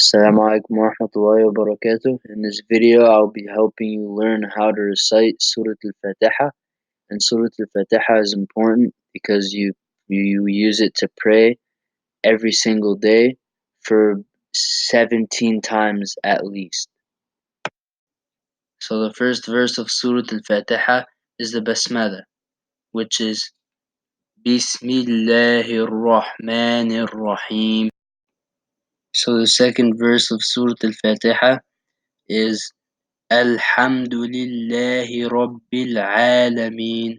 Assalamu alaikum warahmatullahi wabarakatuh. In this video, I'll be helping you learn how to recite Surat al-Fatiha. And Surat al-Fatiha is important because you use it to pray every single day for 17 times at least. So the first verse of Surat al-Fatiha is the Basmala, which is Bismillahir Rahmanir Rahim. So the second verse of Surat al-Fatiha is Alhamdulillahi Rabbil Alameen.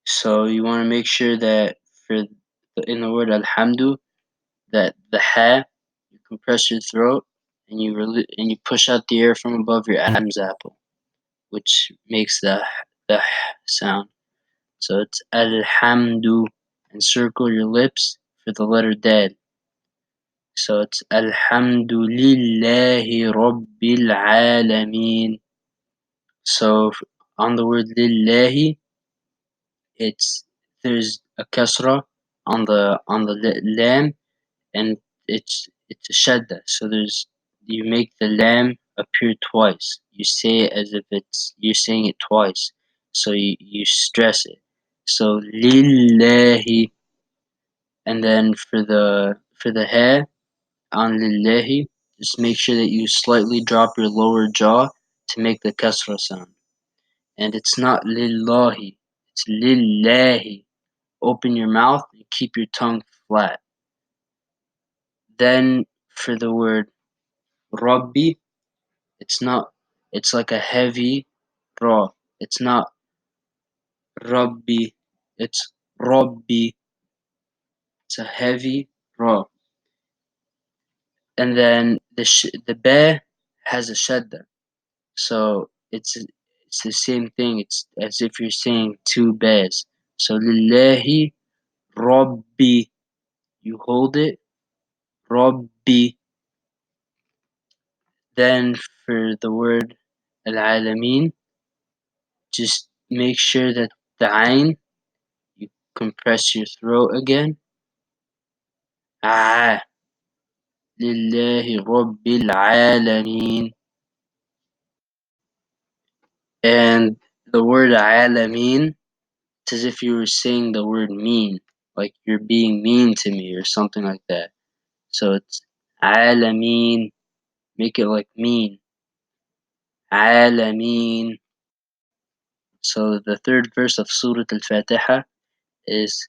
So you want to make sure that in the word Alhamdu, that the ha, you compress your throat and you push out the air from above your Adam's apple, which makes the sound. So it's Alhamdu, and circle your lips for the letter Dal. So it's Alhamdulillahi Rabbil Alameen. So on the word lillahi, there's a kasra on the lam, and it's a shadda. So you make the lam appear twice. You say it as if you're saying it twice. So you stress it. So lillahi, and then for the ha on lillahi, just make sure that you slightly drop your lower jaw to make the kasra sound. And it's not lillahi, it's lillahi. Open your mouth and keep your tongue flat. Then for the word Rabbi, it's like a heavy ra. It's not Rabbi, it's Rabbi. It's a heavy ra. And then the ba has a shadda. So it's the same thing. It's as if you're saying two bas. So lillahi Rabbi, you hold it, Rabbi. Then for the word al-alamin, just make sure that the ain, you compress your throat again. Ah, lillahi rabbil alamin. And the word alamin, it's as if you were saying the word mean, like you're being mean to me or something like that. So it's alamin, make it like mean. Alamin. So the third verse of Surah Al-Fatiha is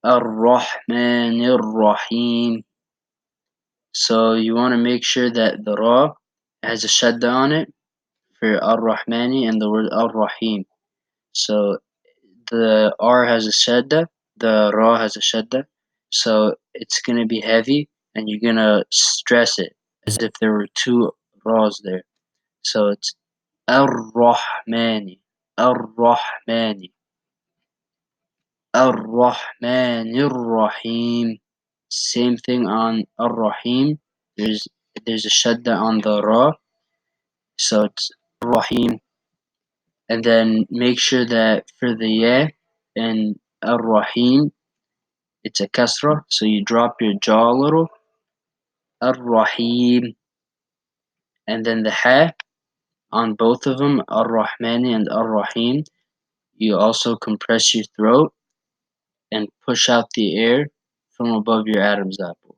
Ar-Rahmanir Rahim. So you want to make sure that the Ra has a shadda on it for Ar-Rahmani and the word Ar-Rahim. So the R has a shadda, the Ra has a shadda. So it's going to be heavy and you're going to stress it as if there were two Ra's there. So it's Ar-Rahmani, Ar-Rahmani, Ar-Rahmanir Rahim. Same thing on Ar-Rahim. There's a shadda on the Ra, so it's Rahim. And then make sure that for the Ya and Ar-Rahim, it's a kasra, so you drop your jaw a little. Ar-Rahim. And then the Ha on both of them, Ar-Rahmani and Ar-Rahim, you also compress your throat and push out the air from above your Adam's apple.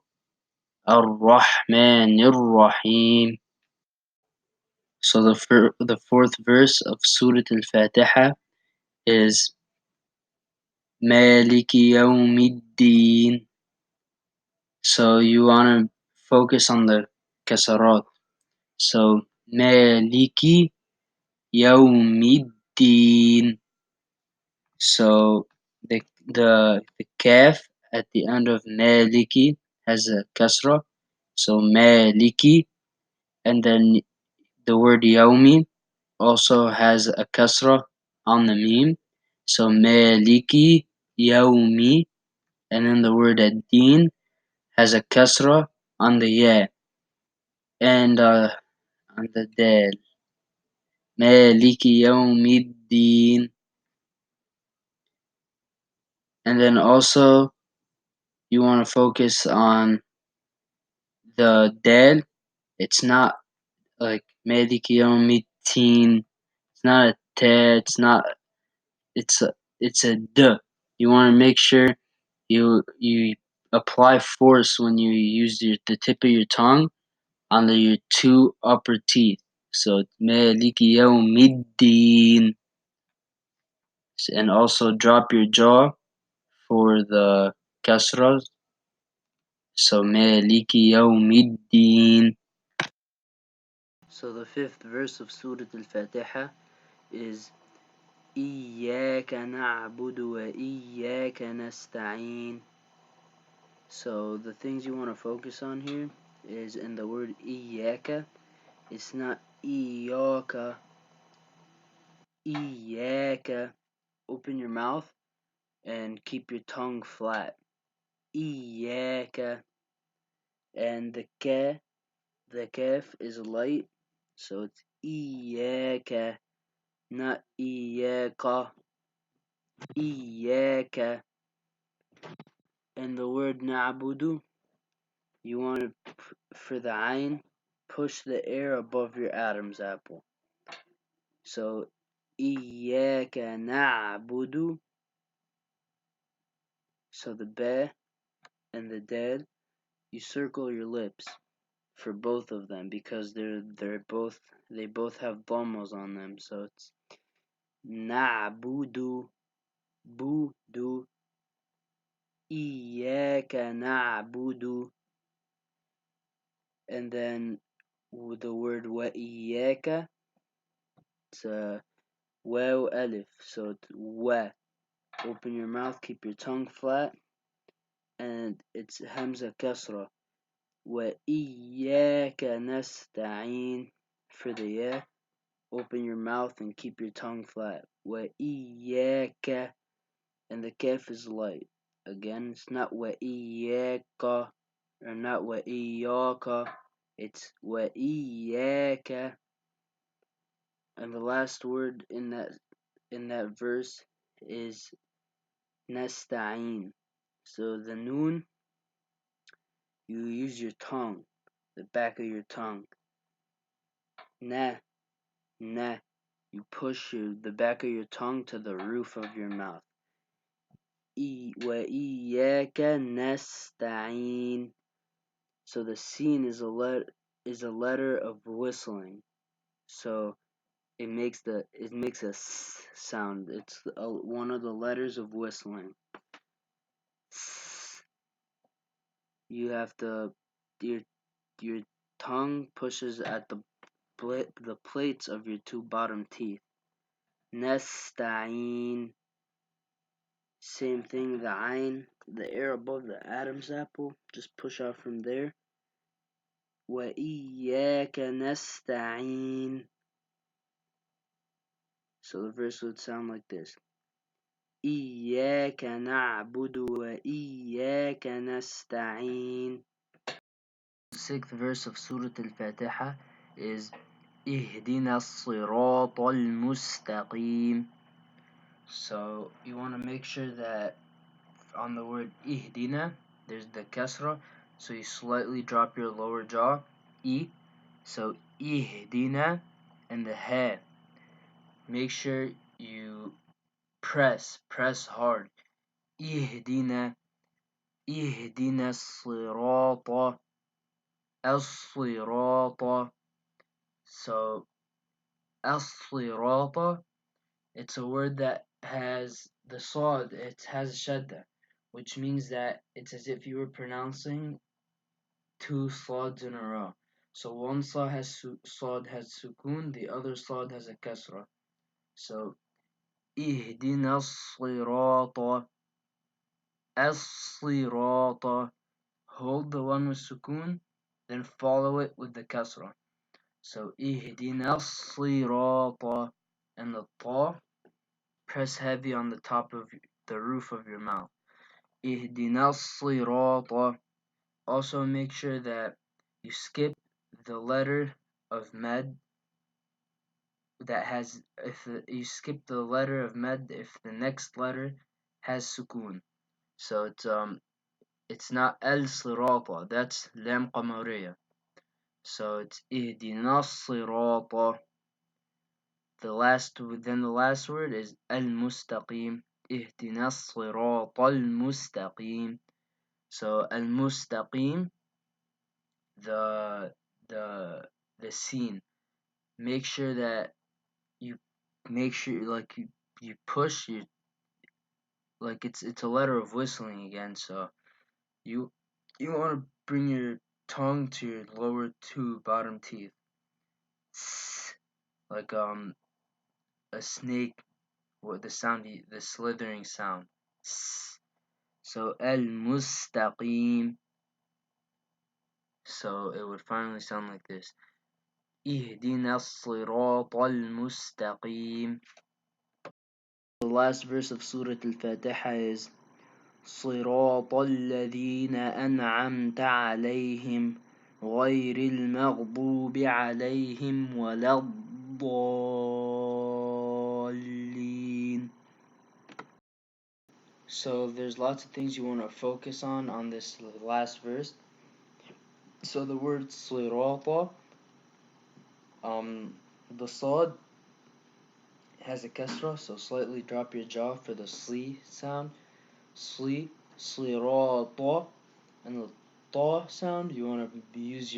Ar-Rahmanir Rahim. So the fourth verse of Surah Al-Fatiha is Maliki Yawmiddin. So you want to focus on the kasarat. So Maliki Yawmiddin. So the kaf at the end of Maliki has a kasra. So Maliki, and then the word Yawmi also has a kasra on the meme. So Maliki Yawmi, and then the word ad-din has a kasra on the ya and on the dal. Maliki Yawmiddin. And then also you want to focus on the dal, it's not like Maliki Yawmiddin. It's not a te. It's not. It's a d. You want to make sure you apply force when you use the tip of your tongue on your two upper teeth. So Maliki Yawmiddin, and also drop your jaw for the kasras. So Maliki Yawmiddin. So the fifth verse of Surat Al-Fatiha is إياك نعبد وإياك نستعين. So the things you want to focus on here is in the word إياك. It's not إياك. إياك. Open your mouth and keep your tongue flat. إياك. And the kaf is light, so it's إياك, not إياك. إياك. And the word نعبد, you want to, for the ayn, push the air above your Adam's apple. So إياك نعبد. So the ba and the dal, you circle your lips for both of them because they both have dhammas on them. So it's نعبد budu. إياك نعبد. And then the word وإياك, it's a waw alif, so it's wa. Open your mouth, keep your tongue flat, and it's hamza kasra. وإياك نستعين. For the ya, open your mouth and keep your tongue flat. وإياك. And the kaf is light. Again, it's not وإياك or not وإياك. It's وإياك. And the last word in that verse is nasta'in. So the noon, you use your tongue, the back of your tongue. Na, na. You push the back of your tongue to the roof of your mouth. وإياك نستعين. So the sin is a letter of whistling. So it makes a s sound. It's one of the letters of whistling. You have to, your tongue pushes at the plates of your two bottom teeth. Nasta'in. Same thing, the ayn, the air above the Adam's apple, just push out from there. وَإِيَّاكَ نَسْتَعِينُ. So the verse would sound like this. إِيَّاكَ نَعْبُدُ وَإِيَّاكَ نَسْتَعِينُ. The sixth verse of Surah Al-Fatiha is اهدنا الصراط المستقيم. So you want to make sure that on the word ihdina, there's the kasra, so you slightly drop your lower jaw, I, so ihdina, and the ha. Make sure you press hard. Ihdina, ihdina as-sirata, as-sirata. So as-sirata, it's a word that has the sad, it has shadda, which means that it's as if you were pronouncing two sads in a row. So one sad has sukun, the other sad has a kasra. So ihdina as-sirata, as-sirata. Hold the one with sukun, then follow it with the kasra. So ihdina as-sirata, and the ta, press heavy on the top of the roof of your mouth. Ihdina as-sirata. Also make sure that you skip the letter of med that has, if you skip the letter of med if the next letter has sukun. So it's It's not al-sirata. That's lam qamariya. So it's ihdina sirata. Then the last word is al-mustaqim. Ihdina sirata al-mustaqim. So al-mustaqim, the the the scene. Make sure that you make sure like you push you like it's a letter of whistling again. So you you want to bring your tongue to your lower two bottom teeth, like a snake. What the sound? The slithering sound. So al mustaqim. So it would finally sound like this. اهدنا الصراط المستقيم. The last verse of Surat Al-Fatiha is صراط الذين أنعمت عليهم غير المغضوب عليهم ولا الضالين. So there's lots of things you want to focus on this last verse. So the word صراط, the sad has a kasra, so slightly drop your jaw for the sli sound. Sli, slirata, and the ta sound, you want to use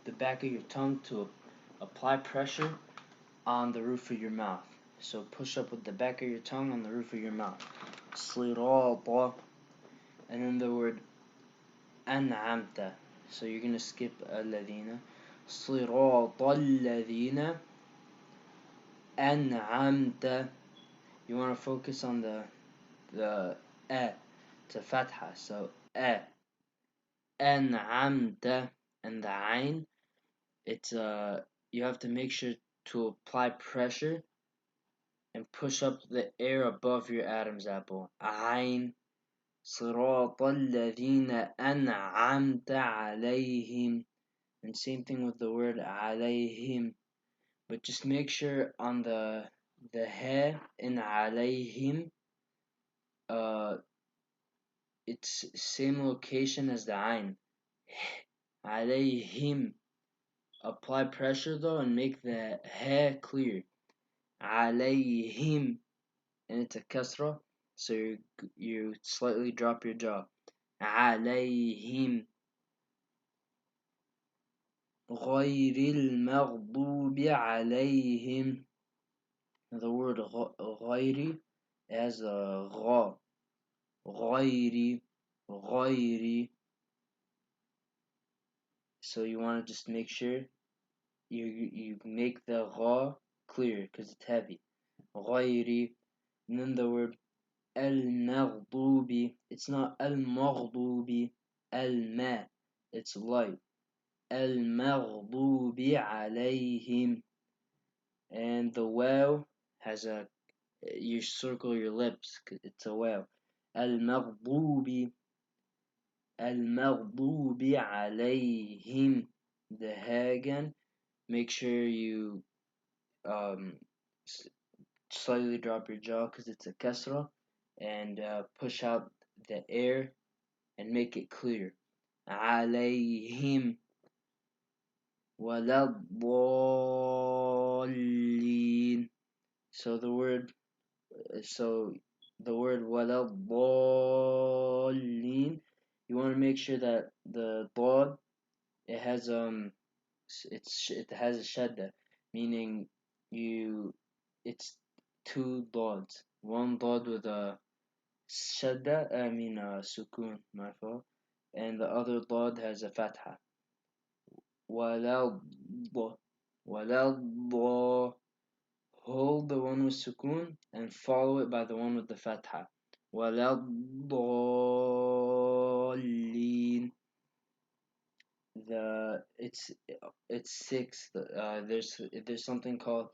the back of your tongue to apply pressure on the roof of your mouth. So push up with the back of your tongue on the roof of your mouth. Slirata, and then the word an'amta. So you're gonna skip alladhina. Slirata alladhina an'amta. You want to focus on the to fatha. So an'amta, and the ain, it's you have to make sure to apply pressure and push up the air above your Adam's apple. Ain صراط الذين أنعمت عليهم. And same thing with the word عليهم. But just make sure on the ha in عليهم, it's same location as the ain. عليهم. Apply pressure though and make the ha clear. عليهم, and it's a kasra, so you slightly drop your jaw. عليهم غير المغضوب عليهم. The word غيري has a غا. غيري. So you want to just make sure you make the غا clear because it's heavy. غيري. And then the word المغضوب, it's not المغضوب, الماء, it's light. المغضوب عليهم. And the waw has you circle your lips, it's a waw. المغضوب عليهم. The ha again, make sure you slightly drop your jaw because it's a kasra, and push out the air and make it clear. عليهم ولا الضالين. So the word ولا الضالين, you want to make sure that the dad, it has it has a shadda, meaning it's two dads. One dad with a shadda, sukun, my fault, and the other dad has a fatha. ولا hold the one with sukun and follow it by the one with the fatha. ولا الضالين. It's six. There's something called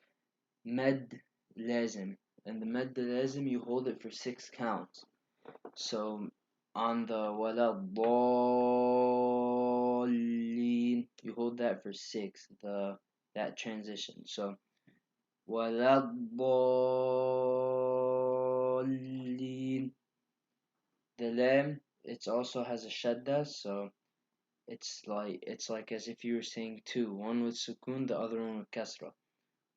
med lazim, and the med lazim, you hold it for 6 counts. So on the wala dallin, you hold that for 6. That transition. So wala dallin. The lam it also has a shadda, so it's like as if you were saying two, one with sukun, the other one with kasra.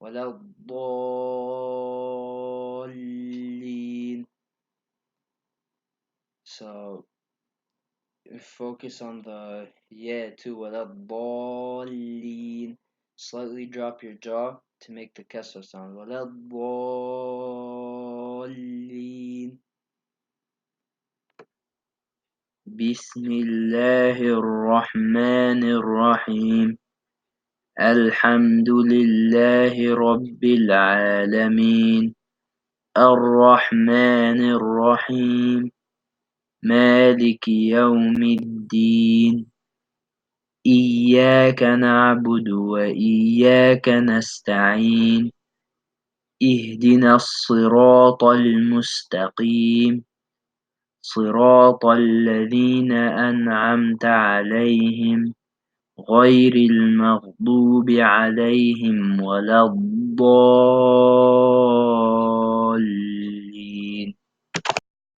ولا الضالين. So focus on the yeah too. ولا الضالين. Slightly drop your jaw to make the kasra sound. ولا الضالين. بسم الله الرحمن الرحيم. الحمد لله رب العالمين. الرحمن الرحيم. مالك يوم الدين. إياك نعبد وإياك نستعين. اهدنا الصراط المستقيم. صراط الذين أنعمت عليهم غير المغضوب عليهم ولا الضالين.